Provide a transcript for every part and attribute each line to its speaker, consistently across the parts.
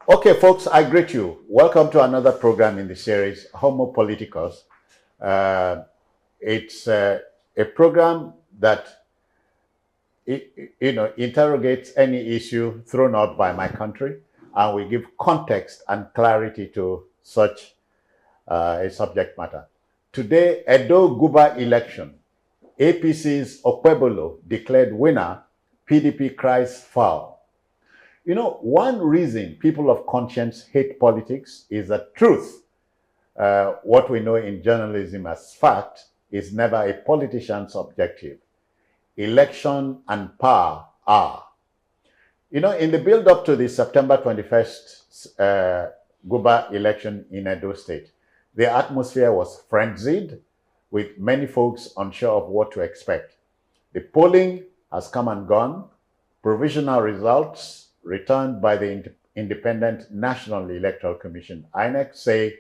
Speaker 1: Okay, folks, I greet you. Welcome to another program in the series, Homo Politicus. Uh, it's a program that interrogates any issue thrown out by my country, and we give context and clarity to such a subject matter. Today, Edo Guba election. APC's Okpebholo declared winner. PDP cries foul. You know, one reason people of conscience hate politics is that truth, what we know in journalism as fact, is never a politician's objective. Election and power are. You know, in the build-up to the September 21st Guba election in Edo State, the atmosphere was frenzied, with many folks unsure of what to expect. The polling has come and gone. Provisional results returned by the Independent National Electoral Commission, INEC, say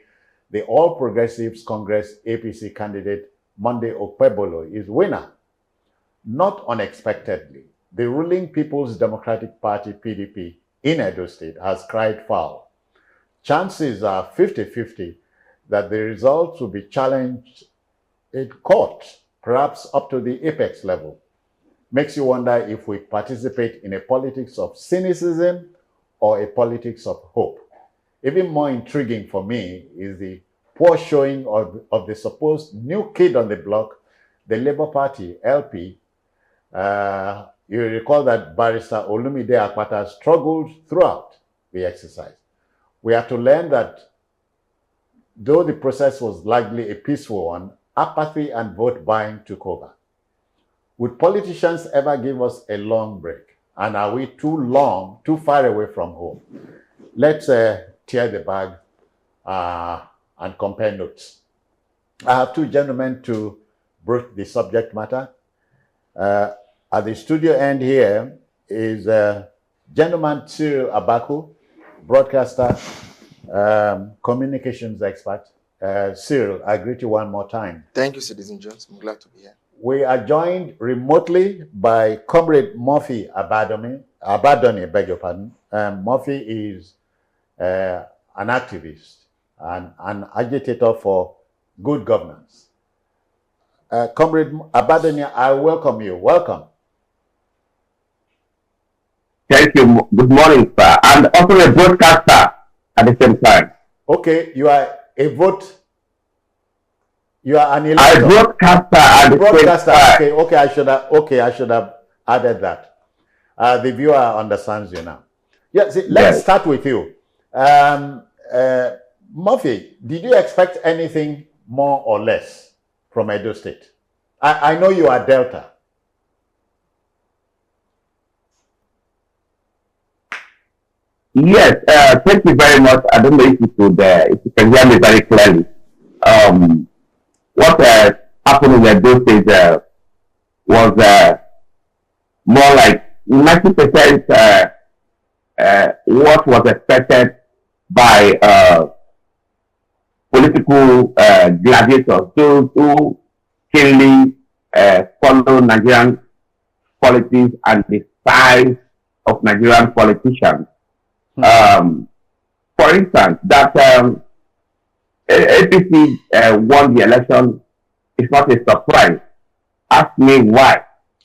Speaker 1: the All Progressives Congress APC candidate Monday Okpebholo is winner. Not unexpectedly, the ruling People's Democratic Party PDP in Edo State has cried foul. Chances are 50-50 that the results will be challenged in court, perhaps up to the apex level. Makes you wonder if we participate in a politics of cynicism or a politics of hope. Even more intriguing for me is the poor showing of the supposed new kid on the block, the Labour Party, LP. You recall that Barrister Olumide Akpata struggled throughout the exercise. We are to learn that though the process was largely a peaceful one, apathy and vote buying took over. Would politicians ever give us a long break? And are we too far away from home? Let's tear the bag and compare notes. I have two gentlemen to broach the subject matter. At the studio end here is gentleman Cyril Abaku, broadcaster, communications expert. Cyril, I greet you one more time.
Speaker 2: Thank you, Citizen Jones. I'm glad to be here.
Speaker 1: We are joined remotely by Comrade Murphy Abadoni, beg your pardon. Murphy is an activist and an agitator for good governance. Comrade Abadoni, I welcome you. Welcome.
Speaker 3: Thank you. Good morning, sir. And also a broadcaster at the same time.
Speaker 1: Okay, you are a vote. You are an elector.
Speaker 3: I broadcaster at the
Speaker 1: broadcaster.
Speaker 3: same time.
Speaker 1: Okay, I should have added that. The viewer understands you now. Yeah, see, let's start with you. Murphy, did you expect anything more or less from Edo State? I know you are Delta.
Speaker 3: Yes, thank you very much. I don't know if you can hear me very clearly. What happened in Edo State was more like 90% what was expected by political gladiators, those who keenly follow Nigerian politics and the size of Nigerian politicians. For instance, that APC won the election is not a surprise. Ask me why.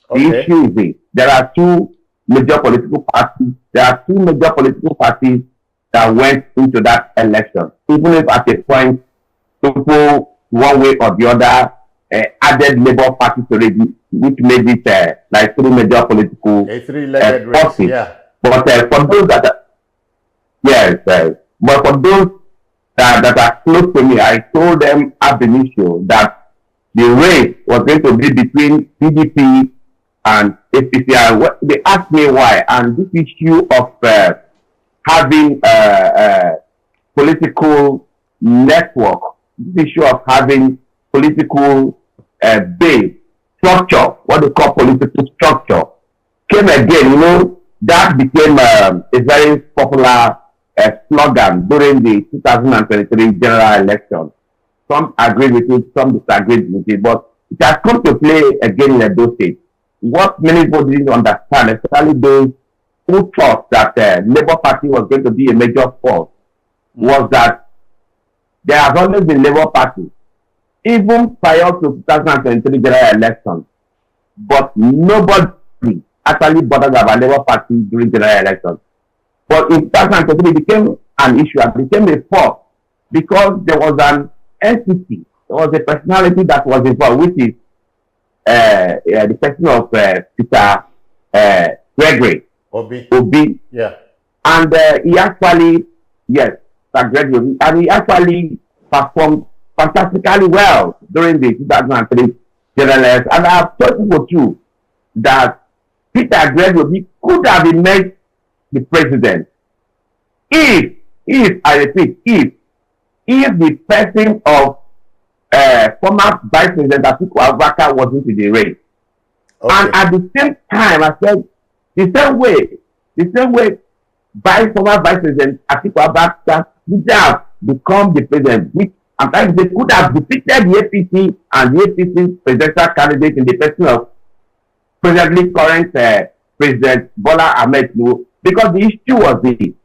Speaker 3: Okay. The issue is this. There are two major political parties. There are two major political parties that went into that election. Even if at a point, people, one way or the other, added Labour Party to it, which made it like three major political
Speaker 1: three-legged race, yeah.
Speaker 3: But for those that are, yes, but for those that are close to me, I told them ab initio that the race was going to be between PDP and APC. And they asked me why, and this issue of having political network, this issue of having political base structure, what they call political structure, came again. You know, that became a very popular slogan during the 2023 general election. Some agreed with it, some disagreed with it, but it has come to play again in Edo State. What many people didn't understand, especially those who thought that Labour Party was going to be a major force was that there has always been Labour Party, even prior to 2023 general election. But nobody actually bothered about Labour Party during general election. But in 2023, it became an issue, it became a force because there was an entity, there was a personality that was involved, which is the person of Peter Gregory. Obi.
Speaker 1: Yeah.
Speaker 3: And he actually, yes, Gregory Obi, and he actually performed fantastically well during the 2003 general election. And I have told people too that Peter Gregory Obi could have emerged the president if I repeat, if the person of former Vice President Atiku Abubakar wasn't in the race. Okay. And at the same time, I said, the same way former Vice President Atiku Abubakar would have become the president, which sometimes they could have defeated the APC and the APC presidential candidate in the person of presently current President Bola Ahmed Tinubu, because the issue was the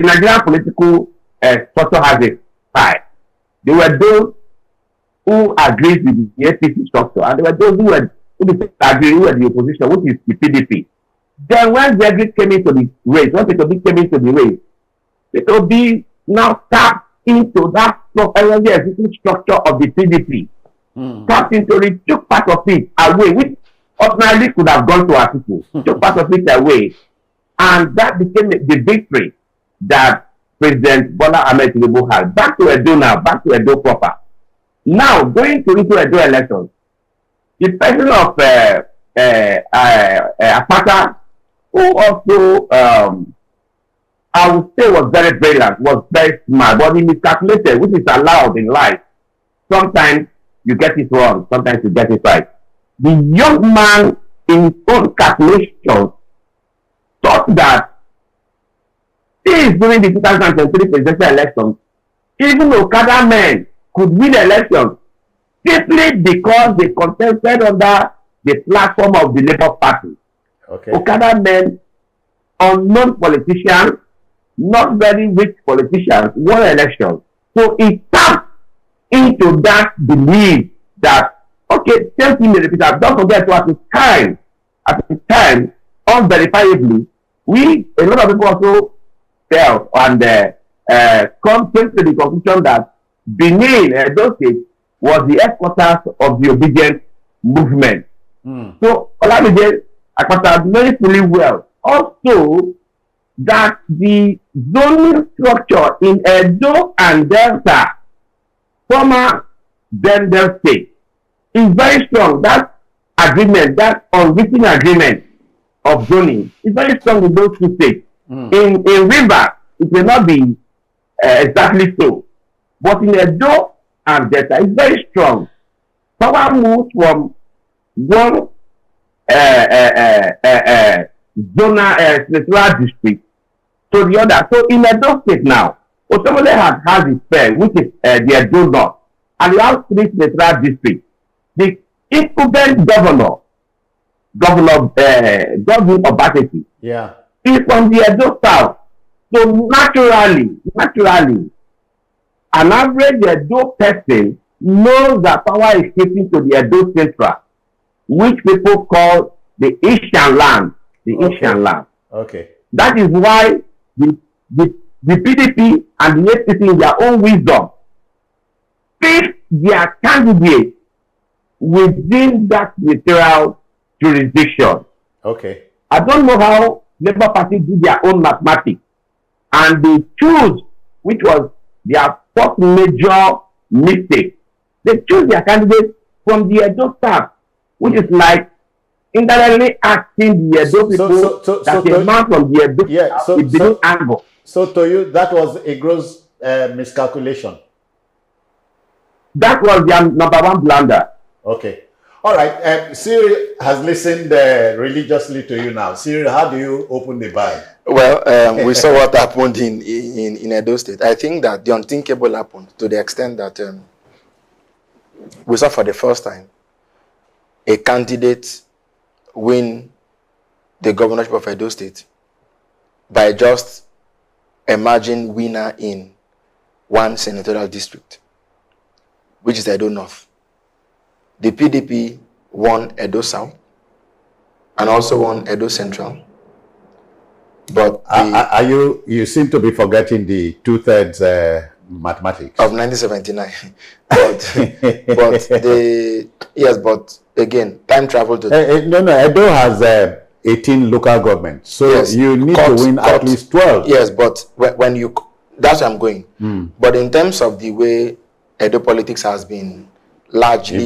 Speaker 3: Nigerian political structure has a tie. There were those who agreed with the APC structure, and there were those who didn't agree with the opposition, which is the PDP. Then when Gregory came into the race, when Peter came into the race, Peter now tapped into that existing structure of the PDP. Tapped into it, took part of it away, which ordinarily could have gone to Atiku. Took part of it away, and that became the victory that President Bola Ahmed Tinubu had. Back to Edo now, back to Edo proper. Now, going to into Edo elections, the person of Apata, who also, I would say was very brilliant, was very smart, but he miscalculated, which is allowed in life. Sometimes you get it wrong, sometimes you get it right. The young man, in his own calculations, thought that during the 2023 presidential election, even Okada men could win elections simply because they contested under the platform of the Labour Party. Okay. Okada men, unknown politicians, not very rich politicians, won elections. So it tapped into that belief that, okay, same thing may repeat. Don't forget to at the time, unverifiably, a lot of people also felt and come to the conclusion that Benin, those states, was the headquarters of the obedient movement. So Olamide Akpata knows fully well also that the zoning structure in Edo and Delta, former Delta state, is very strong. That agreement, that unwritten agreement of zoning, is very strong in those two states. In River, it may not be exactly so. But in Edo and Delta, it's very strong. Power moves from one senatorial district to the other. So in Edo State now, Okpebholo has its fair, which is the Edo North, and you have 3 senatorial districts. The incumbent Governor Obaseki, is from the Edo South. So naturally, an average Edo person knows that power is shifting to the Edo Central, which people call the Asian land. Okay. That is why the PDP and the APC, in their own wisdom, pick their candidate within that material jurisdiction. Okay. I don't know how Labour Party did their own mathematics, and they choose, which was their first major mistake. They choose their candidate from the Edo South, which is like indirectly asking the Edo people that a man from the Edo South is being angle.
Speaker 1: So to you, that was a gross miscalculation.
Speaker 3: That was their number one blunder.
Speaker 1: Okay. All right. Cyril has listened religiously to you now. Cyril, how do you open the bag?
Speaker 2: Well, we saw what happened in Edo State. I think that the unthinkable happened to the extent that we saw for the first time a candidate win the governorship of Edo State by just emerging winner in one senatorial district, which is Edo North. The PDP won Edo South and also won Edo Central. But
Speaker 1: you seem to be forgetting the 2/3 mathematics
Speaker 2: of 1979. but again, time travel to
Speaker 1: no, Edo has 18 local governments, so yes, you need to win at least 12.
Speaker 2: Yes, but when you, that's where I'm going. But in terms of the way Edo politics has been largely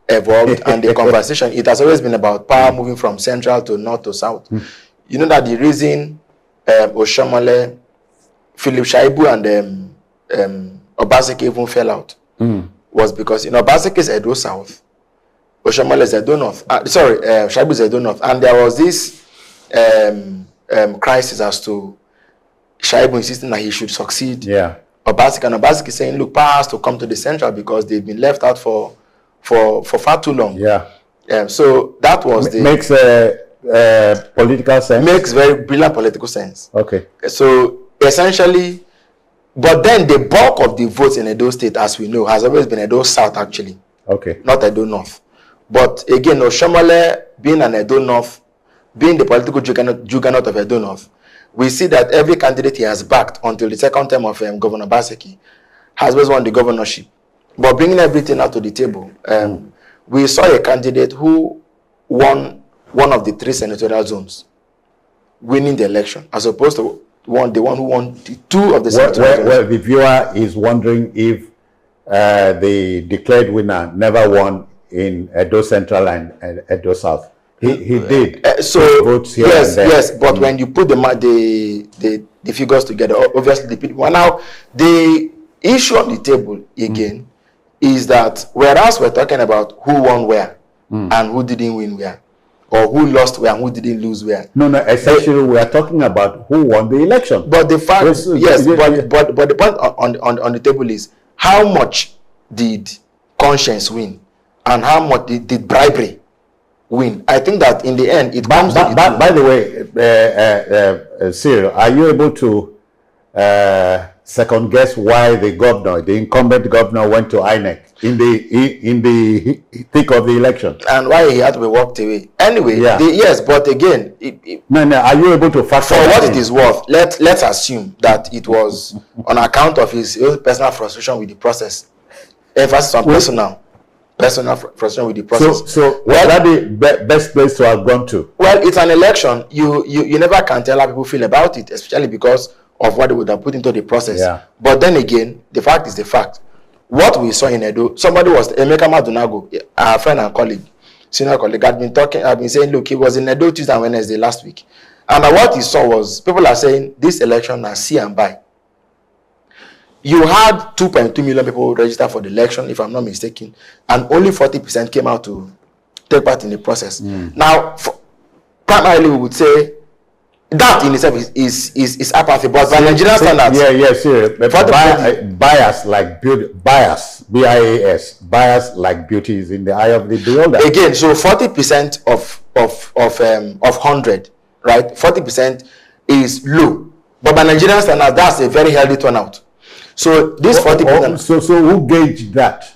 Speaker 2: evolved, and the conversation, it has always been about power moving from central to north to south. You know that the reason Oshiomhole, Philip Shaibu, and Obaseki even fell out was because in Obaseki's Edo South, Oshiomhole is Edo North. Shaibu is Edo North, and there was this crisis as to Shaibu insisting that he should succeed.
Speaker 1: Yeah.
Speaker 2: Obaseki, and Obaseki saying, "Look, power has to come to the central because they've been left out for far too long."
Speaker 1: Yeah.
Speaker 2: So that was
Speaker 1: makes political sense.
Speaker 2: Makes very brilliant political sense.
Speaker 1: Okay.
Speaker 2: So essentially, but then the bulk of the votes in Edo State, as we know, has always been Edo South actually.
Speaker 1: Okay.
Speaker 2: Not Edo North. But again, Oshiomhole being an Edo North, being the political juggernaut of Edo North, we see that every candidate he has backed until the second term of Governor Obaseki has always won the governorship. But bringing everything out to the table, we saw a candidate who won one of the 3 senatorial zones, winning the election, as opposed to the one who won 2 of the senatorial zones.
Speaker 1: Well, the viewer is wondering if the declared winner never won in Edo Central and Edo South. He did.
Speaker 2: Votes here yes. But when you put the figures together, obviously the people. Now the issue on the table again is that whereas we're talking about who won where and who didn't win where, or who lost where and who didn't lose where.
Speaker 1: No. Essentially, we are talking about who won the election.
Speaker 2: But the fact, but the point on the table is how much did conscience win, and how much did bribery win. I think that in the end, it comes.
Speaker 1: By the way, Cyril, are you able to second guess why the incumbent governor, went to INEC in the thick of the election,
Speaker 2: and why he had to be walked away? Anyway, yes, but again,
Speaker 1: no. Are you able to factor
Speaker 2: for what it is worth? Let's assume that it was on account of his personal frustration with the process. Emphasis on personal frustration with the process.
Speaker 1: So where are the best place to have gone to?
Speaker 2: Well, it's an election. You never can tell how people feel about it, especially because of what they would have put into the process.
Speaker 1: Yeah.
Speaker 2: But then again, the fact is the fact. What we saw in Edo, somebody was Emeka Madunago, our friend and colleague, senior colleague, had been saying, look, he was in Edo Tuesday and Wednesday last week. And what he saw was, people are saying, this election is see and buy. You had 2.2 million people register for the election, if I'm not mistaken, and only 40% came out to take part in the process. Now, primarily we would say that in itself is apathy, but by Nigerian standards,
Speaker 1: bias like beauty, bias like beauty is in the eye of the beholder.
Speaker 2: Again, so 40% of 100, right? 40% is low, but by Nigerian standards, that's a very healthy turnout. So this 40%.
Speaker 1: So who gauged that?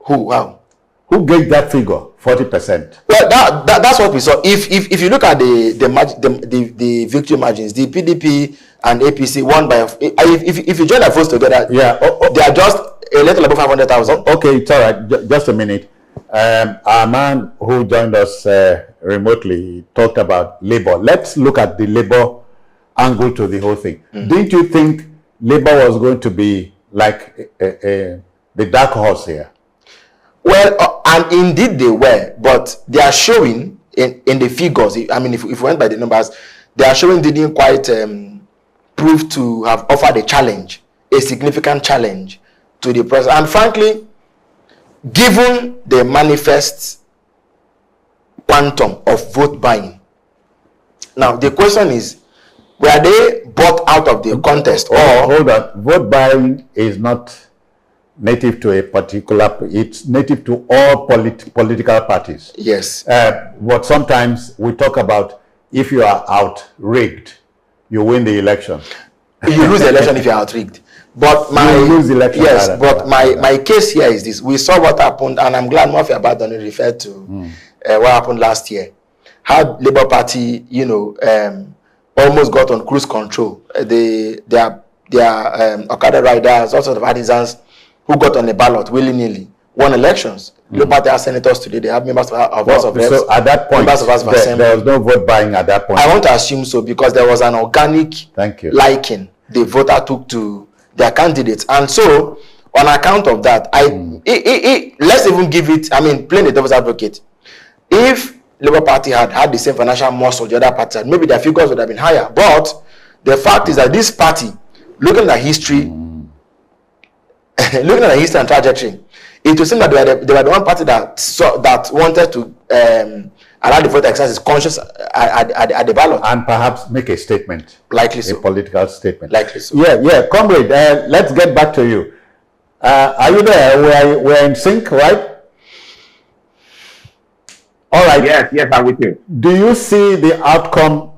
Speaker 2: How?
Speaker 1: Who gauged that figure? 40%.
Speaker 2: Well, that's what we saw. If you look at the victory margins, the PDP and APC won by. If you join the votes together, they are just a little above 500,000.
Speaker 1: Okay, it's all right. Just a minute. Our man who joined us remotely talked about labor. Let's look at the labor angle to the whole thing. Didn't you think labor was going to be like the dark horse here?
Speaker 2: Well, and indeed they were, but they are showing in the figures. I mean, if we went by the numbers, they are showing they didn't quite prove to have offered a significant challenge to the president. And frankly, given the manifest quantum of vote buying, now the question is, were they bought out of the contest or
Speaker 1: hold on? Vote buying is not native to a particular, it's native to all political parties.
Speaker 2: Yes.
Speaker 1: But sometimes we talk about if you are out-rigged, you win the election.
Speaker 2: You lose the election if you are out-rigged. But my case here is this. We saw what happened, and I'm glad Murphy Abadan referred to what happened last year. How Labour Party, almost got on cruise control. Their Okada riders, all sorts of artisans who got on the ballot willy-nilly won elections. Labour Party has senators today. They have members of House of Reps.
Speaker 1: So at that point, there was no vote buying at that point.
Speaker 2: I want to assume so because there was an organic liking the voter took to their candidates. And so, on account of that, let's even give it, playing the devil's advocate. If Labour Party had the same financial muscle the other party had, maybe their figures would have been higher. But the fact is that this party, looking at history, and trajectory, it would seem that they were the one party that wanted to allow the vote exercise conscious at the ballot.
Speaker 1: And perhaps make a statement.
Speaker 2: Likely so.
Speaker 1: A political statement.
Speaker 2: Likely so.
Speaker 1: Yeah. Comrade, let's get back to you. Are you there? We're in sync, right? All right.
Speaker 3: Yes, I'm with you.
Speaker 1: Do you see the outcome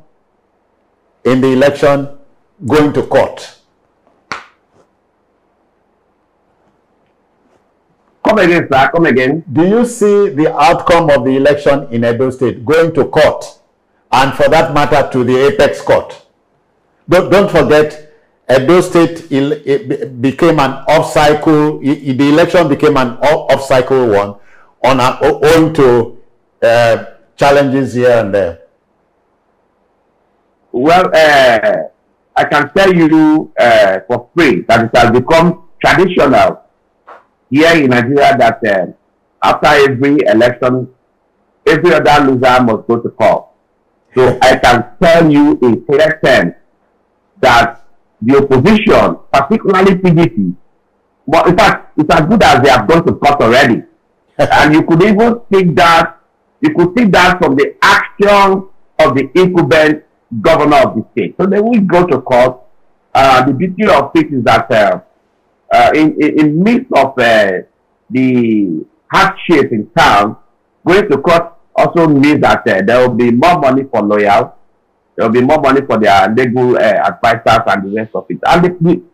Speaker 1: in the election going to court?
Speaker 3: Come again, sir. Come again.
Speaker 1: Do you see the outcome of the election in Edo State going to court, and for that matter to the apex court? Don't forget, Edo State became an off-cycle. The election became an off-cycle one, owing to challenges here and there.
Speaker 3: Well, I can tell you for free that it has become traditional here in Nigeria that after every election, every other loser must go to court. So I can tell you in clear terms that the opposition, particularly PDP, but in fact, it's as good as they have gone to court already. And you could even think that, from the action of the incumbent governor of the state. So they will go to court. The beauty of it is that in midst of the hardship in town, going to court also means that there will be more money for lawyers, there will be more money for their legal advisors and the rest of it.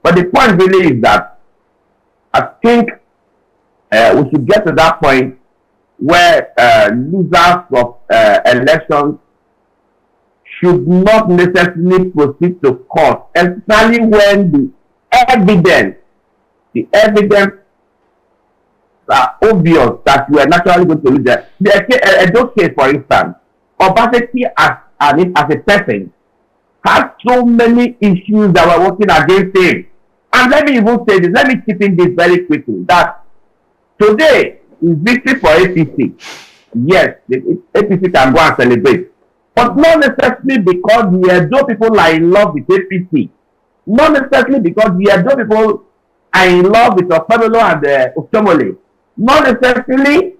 Speaker 3: But the point really is that I think we should get to that point where losers of elections should not necessarily proceed to court, especially when the evidence are obvious that you are naturally going to lose that. In those cases, for instance, Obaseki as a person has so many issues that were working against him. And let me even say this, let me chip in this very quickly, that today is victory for APC. Yes, the APC can go and celebrate. But not necessarily because the Edo people are in love with APC. Not necessarily because the Edo people are in love with Okpebholo and Okpebholo. Not necessarily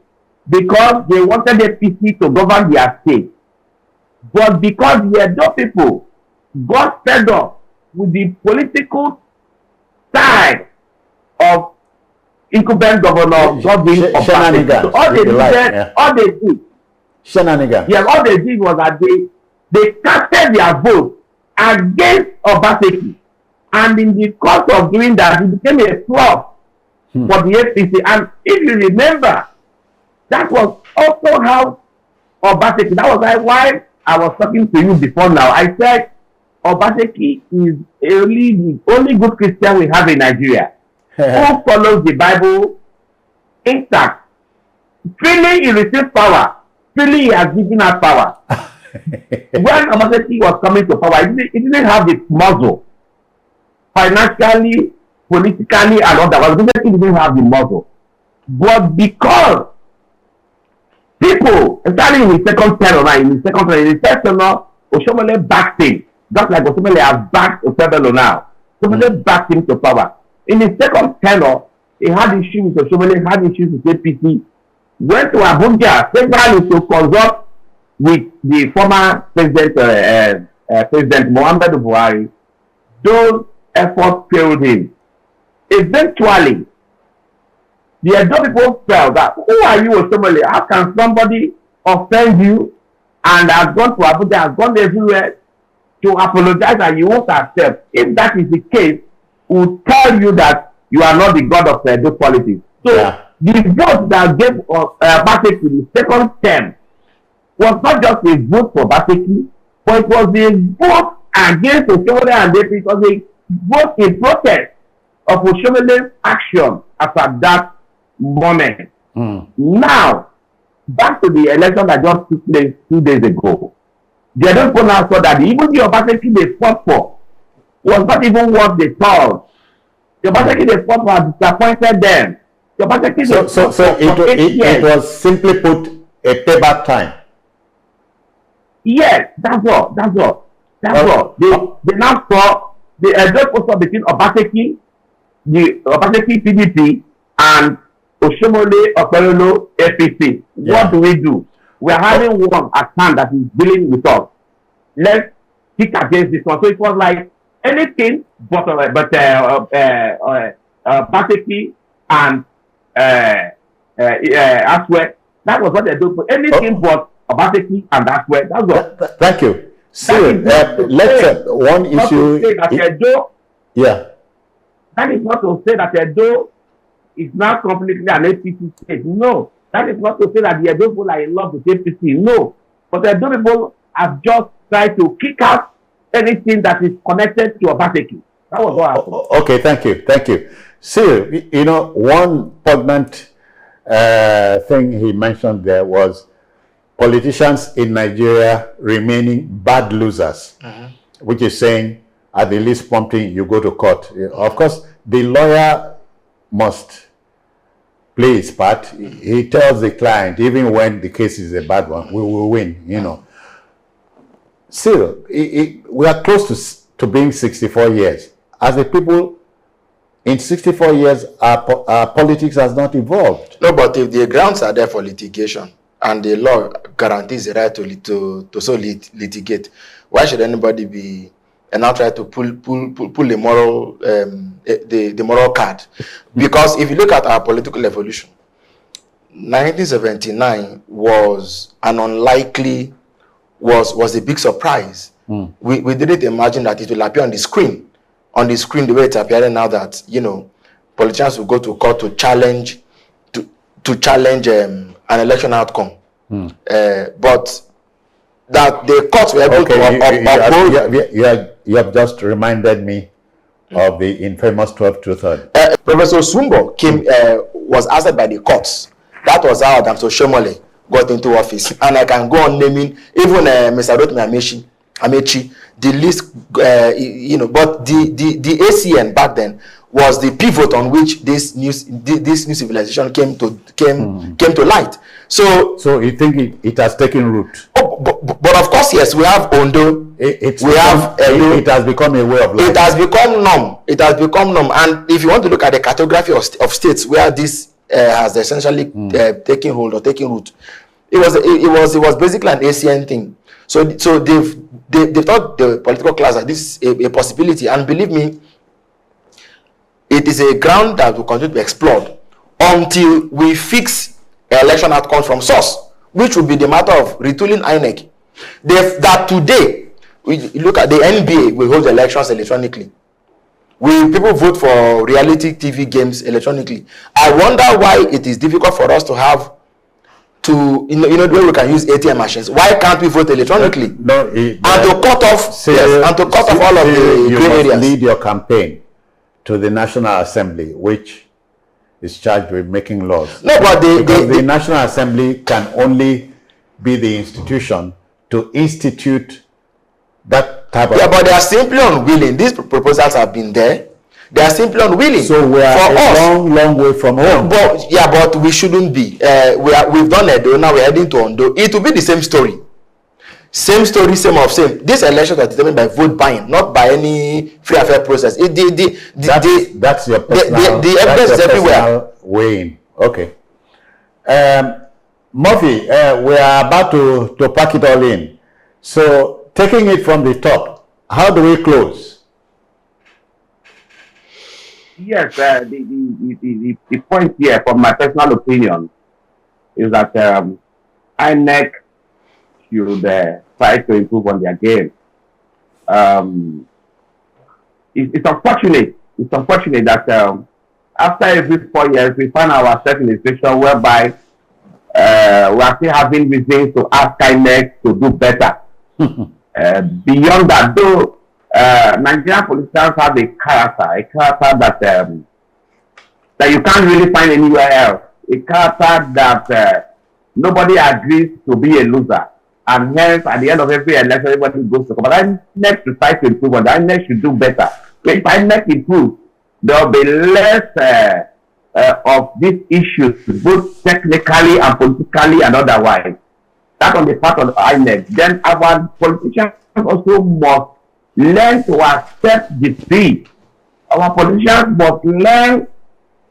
Speaker 3: because they wanted APC to govern their state. But because the Edo people got fed up with the political side of incumbent governor Godwin Obaseki. So all they did.
Speaker 1: Shenanigans.
Speaker 3: Yeah, all they did was that they casted their vote against Obaseki. And in the course of doing that, it became a flop for the APC. And if you remember, that was also how Obaseki, that was why I was talking to you before now. I said Obaseki is the only good Christian we have in Nigeria who follows the Bible intact. Freely he received power. Freely he has given us power. When Obaseki was coming to power, he didn't have the muscle. Financially, politically, and otherwise, he didn't have the muscle. But because people, especially in the second tenor, in the first tenor, Oshiomhole backed him, just like Oshiomhole has backed Okpebholo now. Oshiomhole backed him to power. In the second tenor, he had issues with Oshiomhole, he had issues with APC, went to Abuja severally to consult with the former President Muhammad Buhari. Those efforts failed him. Eventually, The Edo people felt that, who are you, Osomole? How can somebody offend you and has gone to Abuja, has gone everywhere to apologize and you won't accept? If that is the case, we'll tell you that you are not the god of Edo politics. So the vote that gave Bateki the second term was not just a vote for Bateki, but it was a vote against Osomole and DP. It was a vote in protest of Oshomole's action after that moment. Now, back to the election that just took place 2 days ago. The Edo people now saw that even the Obaseki they fought for was not even what they thought. The Obaseki they fought for had disappointed them. The Obaseki
Speaker 1: it was simply put a payback time.
Speaker 3: Yes, that's all. That's all. That's all. They now saw the Edo between Obaseki, the Obaseki PDP, and Oshomole, Okpebholo, APC. What do we do? We are having one at hand that is dealing with us. Let's kick against this one. So it was like anything but Bateki and Aswe. That was what they do. Anything but Bateki and Aswe. That's what.
Speaker 1: Thank you. So let's one issue.
Speaker 3: That is not to say that Edo is now completely an APC state. No. That is not to say that the Edo people are in love with APC. No. But the Edo people have just tried to kick out anything that is connected to Obaseki. That was what happened.
Speaker 1: Okay, thank you. Thank you. So, you know, one poignant thing he mentioned there was politicians in Nigeria remaining bad losers, which is saying at the least prompting you go to court. Of course, the lawyer must play his part. He tells the client, even when the case is a bad one, we will win, you know. Still, we are close to being 64 years. As a people, in 64 years, our politics has not evolved.
Speaker 2: No, but if the grounds are there for litigation and the law guarantees the right to so litigate, why should anybody be and now try to pull the moral the moral card? Because if you look at our political evolution, 1979 was an unlikely was a big surprise. We didn't imagine that it will appear on the screen the way it's appearing now, that, you know, politicians will go to court to challenge an election outcome. But that the courts were able to
Speaker 1: you have just reminded me of the infamous 12-2-3.
Speaker 2: Professor Sumbo was asked by the courts. That was how Adams Oshomole got into office, and I can go on naming even Mr. Rotimi Amechi, the list, you know. But the ACN back then was the pivot on which this new civilization came to light. So
Speaker 1: you think it has taken root?
Speaker 2: Oh, but of course, yes, we have Ondo.
Speaker 1: It has become a way of life.
Speaker 2: It has become norm. It has become norm. And if you want to look at the cartography of states where this has essentially taken hold or taken root, it was basically an ACN thing. So they thought the political class that this is a possibility, and believe me, it is a ground that will continue to be explored until we fix election outcomes from source, which will be the matter of retooling INEC. That today, we look at the NBA, we hold elections electronically. People vote for reality TV games electronically. I wonder why it is difficult for us to have you know the way we can use ATM machines. Why can't we vote electronically?
Speaker 1: And to
Speaker 2: cut off all of the gray areas.
Speaker 1: You must lead your campaign to the National Assembly, which is charged with making laws.
Speaker 2: No, but
Speaker 1: the National Assembly can only be the institution to institute that type of...
Speaker 2: Yeah, but they are simply unwilling. These proposals have been there. They are simply unwilling.
Speaker 1: So we are long way from home.
Speaker 2: But we shouldn't be. We've done Edo, now we're heading to Ondo. It will be the same story. Same story, same. These elections are determined by vote buying, not by any free and fair process.
Speaker 1: That's your personal,
Speaker 2: the evidence is everywhere.
Speaker 1: Weighing. Okay. Murphy, we are about to pack it all in. So taking it from the top, how do we close?
Speaker 3: Yes, the point here, from my personal opinion, is that INEC should try to improve on their game. It's unfortunate. It's unfortunate that after every 4 years, we find ourselves in a situation whereby we are still having reasons to ask INEC to do better. Beyond that, though, Nigerian politicians have a character that you can't really find anywhere else. A character that nobody agrees to be a loser. And hence, at the end of every election, everybody goes to come. But INEC should try to improve, and INEC should do better. If INEC improves, there will be less of these issues, both technically and politically and otherwise. That's on the part of the INEC. Then our politicians also must learn to accept defeat. Our politicians must learn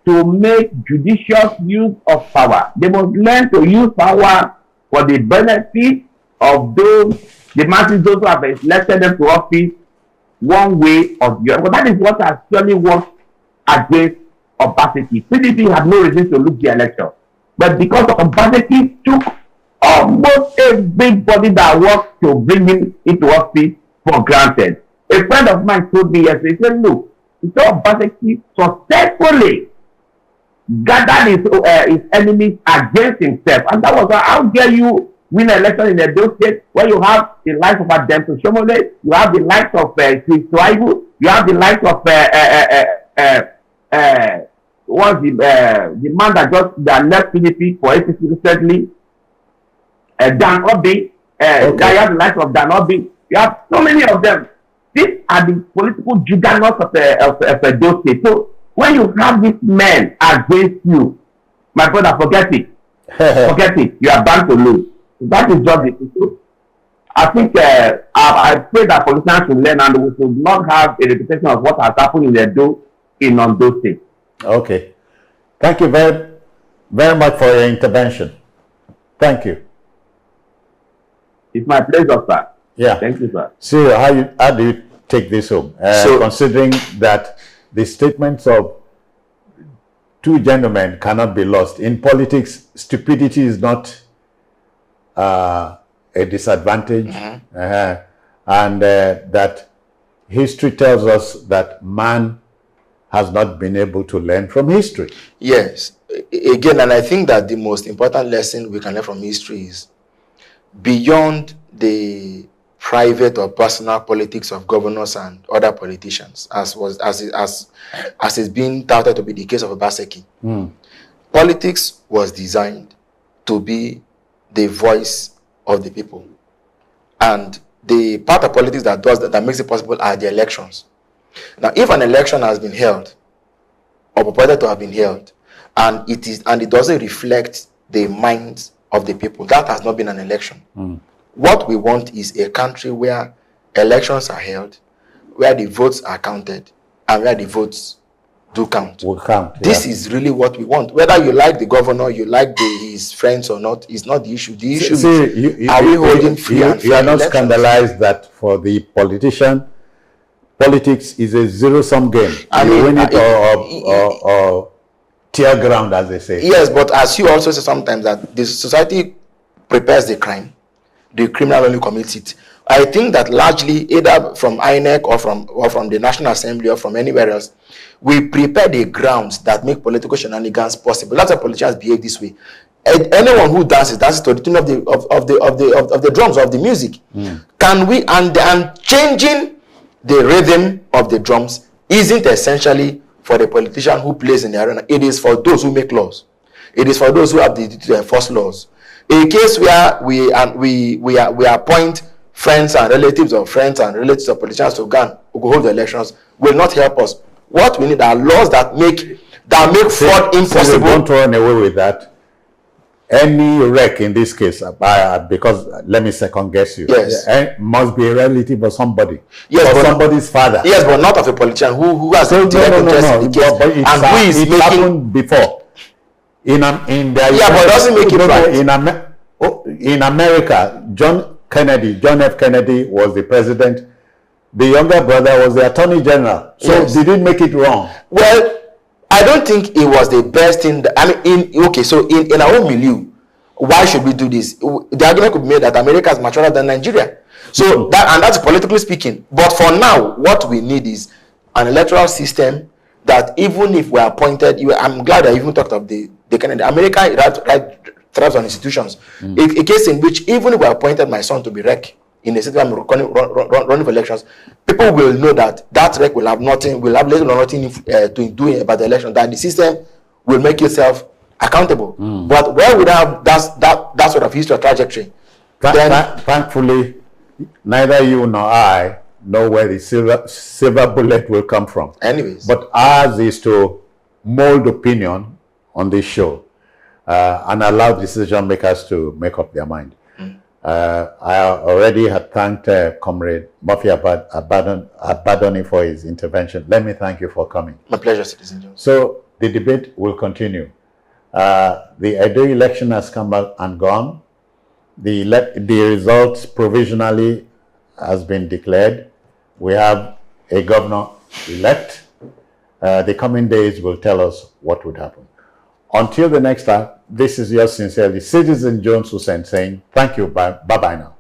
Speaker 3: to make judicious use of power. They must learn to use power for the benefit of those, the masses, those who have elected them to office, one way or the other. But that is what actually works against opacity. PDP had no reason to lose the election. But because of opacity, took almost everybody that worked to bring him into office for granted. A friend of mine told me yesterday, he said, look, opacity successfully gathered his enemies against himself. And that was how dare you win an election in Edo State where you have the likes of Ademto Shomole, you have the likes of Chris Twaibu, you have the likes of the man that left PDP for APC recently, Dan Obi, you have the likes of Dan Obi, you have so many of them. These are the political juggernauts of Edo State. So when you have these men against you, my brother, forget it. Forget it. You are bound to lose. That is just the issue. I think I pray that politicians should learn, and we should not have a reputation of what has happened in Edo in Ondo State.
Speaker 1: Okay. Thank you very, very much for your intervention. Thank you.
Speaker 3: It's my pleasure, sir.
Speaker 1: Yeah.
Speaker 3: Thank you, sir.
Speaker 1: So how do you take this home? Considering that the statements of two gentlemen cannot be lost. In politics, stupidity is not a disadvantage. And that history tells us that man has not been able to learn from history.
Speaker 2: Yes. Again, and I think that the most important lesson we can learn from history is beyond the private or personal politics of governors and other politicians, as is being touted to be the case of Obaseki. Politics was designed to be the voice of the people, and the part of politics that makes it possible are the elections. Now, if an election has been held or purported to have been held, and it doesn't reflect the minds of the people, that has not been an election. What we want is a country where elections are held, where the votes are counted, and where the votes do count. This is really what we want. Whether you like the governor, you like his friends or not, is not the issue. The issue is, are we holding free and fair
Speaker 1: You are not
Speaker 2: elections?
Speaker 1: scandalized that for the politician, politics is a zero-sum game.
Speaker 2: I
Speaker 1: you
Speaker 2: mean,
Speaker 1: win it or tear ground, as they say.
Speaker 2: Yes, but as you also say sometimes, that the society prepares the crime, the criminal only commits it. I think that largely, either from INEC or from the National Assembly or from anywhere else, we prepare the grounds that make political shenanigans possible. That's why politicians behave this way. Anyone who dances to the tune of the drums, of the music. Can we and changing the rhythm of the drums isn't essentially for the politician who plays in the arena. It is for those who make laws. It is for those who have the duty to enforce laws. In a case where we appoint friends and relatives of politicians to go hold the elections, will not help us. What we need are laws that make fraud impossible.
Speaker 1: So don't run away with that. Any wreck in this case, because let me second guess you.
Speaker 2: Yes.
Speaker 1: Must be a relative of somebody.
Speaker 2: Yes,
Speaker 1: or somebody's father.
Speaker 2: Yes, but not of a politician who has
Speaker 1: no.
Speaker 2: in the case.
Speaker 1: But
Speaker 2: and who is
Speaker 1: it
Speaker 2: making
Speaker 1: happened before. In
Speaker 2: but it doesn't make it right.
Speaker 1: In America, John F. Kennedy was the president the younger brother was the Attorney General. So
Speaker 2: Yes.
Speaker 1: did it make it wrong?
Speaker 2: Well, I don't think it was the best thing. So in our own milieu, why should we do this? The argument could be made that America is maturer than Nigeria. So that's politically speaking. But for now, what we need is an electoral system that even if we're appointed, I'm glad I even talked of the Canada. America thrives on institutions. A case in which even if we're appointed my son to be rec in a city I'm running for elections, people will know that rec will have little or nothing to do about the election, that the system will make itself accountable. But where we have that sort of history or trajectory, then
Speaker 1: Thankfully, neither you nor I know where the silver bullet will come from.
Speaker 2: anyways.
Speaker 1: But ours is to mold opinion on this show and allow decision makers to make up their mind. I already had thanked Comrade Murphy Abadoni for his intervention. Let me thank you for coming.
Speaker 2: My pleasure, Citizen Jones.
Speaker 1: So the debate will continue. The Edo election has come back and gone. The results provisionally has been declared. We have a governor-elect. The coming days will tell us what would happen. Until the next time, this is yours sincerely, Citizen Jones Hussein, saying thank you. Bye-bye now.